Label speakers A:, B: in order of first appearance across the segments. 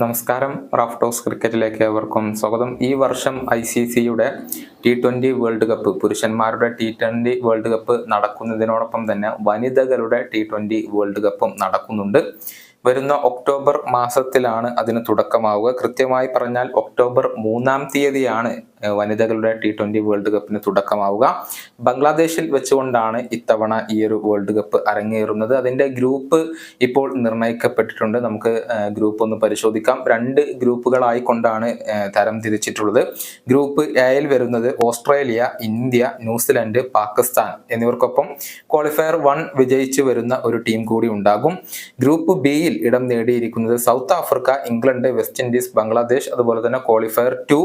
A: നമസ്കാരം. Raf talks ക്രിക്കറ്റിലേക്ക് ഏവർക്കും സ്വാഗതം. ഈ വർഷം ICCയുടെ T20 വേൾഡ് കപ്പ്, പുരുഷന്മാരുടെ T20 വേൾഡ് കപ്പ് നടക്കുന്നതിനോടൊപ്പം തന്നെ വനിതകളുടെ T20 വേൾഡ് കപ്പും നടക്കുന്നുണ്ട്. വരുന്ന ഒക്ടോബർ മാസത്തിലാണ് അതിന് തുടക്കമാവുക. കൃത്യമായി പറഞ്ഞാൽ ഒക്ടോബർ 3-ാം തീയതിയാണ് വനിതകളുടെ T20 വേൾഡ് കപ്പിന് തുടക്കമാവുക. ബംഗ്ലാദേശിൽ വെച്ചുകൊണ്ടാണ് ഇത്തവണ ഈ ഒരു വേൾഡ് കപ്പ് അരങ്ങേറുന്നത്. അതിന്റെ ഗ്രൂപ്പ് ഇപ്പോൾ നിർണയിക്കപ്പെട്ടിട്ടുണ്ട്. നമുക്ക് ഗ്രൂപ്പ് ഒന്ന് പരിശോധിക്കാം. 2 ഗ്രൂപ്പുകളായിക്കൊണ്ടാണ് തരം തിരിച്ചിട്ടുള്ളത്. ഗ്രൂപ്പ് എയിൽ വരുന്നത് ഓസ്ട്രേലിയ, ഇന്ത്യ, ന്യൂസിലൻഡ്, പാകിസ്ഥാൻ എന്നിവർക്കൊപ്പം ക്വാളിഫയർ 1 വിജയിച്ചു വരുന്ന ഒരു ടീം കൂടി ഉണ്ടാകും. ഗ്രൂപ്പ് ബിയിൽ ഇടം നേടിയിരിക്കുന്നത് South Africa, England, West Indies, Bangladesh, അതുപോലെ തന്നെ ക്വാളിഫയർ 2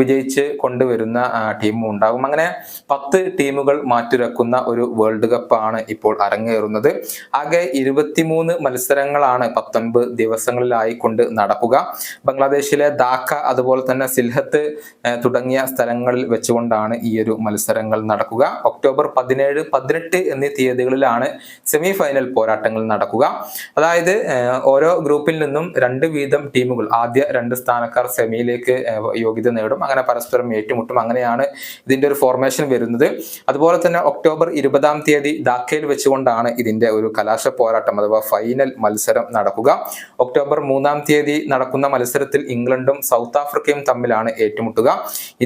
A: വിജയിച്ച് കൊണ്ടുവരുന്ന ടീമും ഉണ്ടാകും. അങ്ങനെ 10 ടീമുകൾ മാറ്റുരക്കുന്ന ഒരു വേൾഡ് കപ്പാണ് ഇപ്പോൾ അരങ്ങേറുന്നത്. ആകെ 23 മത്സരങ്ങളാണ് 19 ദിവസങ്ങളിലായി കൊണ്ട് നടക്കുക. ബംഗ്ലാദേശിലെ ധാക്ക, അതുപോലെ തന്നെ സിൽഹത്ത് തുടങ്ങിയ സ്ഥലങ്ങളിൽ വെച്ചുകൊണ്ടാണ് ഈ ഒരു മത്സരങ്ങൾ നടക്കുക. ഒക്ടോബർ 17, 18 എന്നീ തീയതികളിലാണ് സെമി ഫൈനൽ പോരാട്ടങ്ങൾ നടക്കുക. അതായത് ഓരോ ഗ്രൂപ്പിൽ നിന്നും 2 വീതം ടീമുകൾ, ആദ്യ 2 സ്ഥാനക്കാർ സെമിയിലേക്ക് യോഗ്യത നേടും. അങ്ങനെ പരസ്പരം ഏറ്റുമുട്ടും. അങ്ങനെയാണ് ഇതിന്റെ ഒരു ഫോർമേഷൻ വരുന്നത്. അതുപോലെ തന്നെ ഒക്ടോബർ 20-ാം തീയതി ധാക്കയിൽ വെച്ചുകൊണ്ടാണ് ഇതിന്റെ ഒരു കലാശ പോരാട്ടം അഥവാ ഫൈനൽ മത്സരം നടക്കുക. ഒക്ടോബർ 3-ാം തീയതി നടക്കുന്ന മത്സരത്തിൽ ഇംഗ്ലണ്ടും സൗത്ത് ആഫ്രിക്കയും തമ്മിലാണ് ഏറ്റുമുട്ടുക.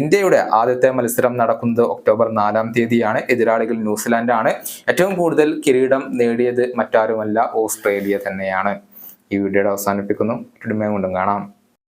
A: ഇന്ത്യയുടെ ആദ്യത്തെ മത്സരം നടക്കുന്നത് ഒക്ടോബർ 4-ാം തീയതിയാണ്. എതിരാളികൾ ന്യൂസിലാൻഡാണ്. ഏറ്റവും കൂടുതൽ കിരീടം നേടിയത് മറ്റാരുമല്ല, ഓസ്ട്രേലിയ തന്നെയാണ്. ഈ വീഡിയോയുടെ അവസാനിപ്പിക്കുന്നു. വീണ്ടും കാണാം.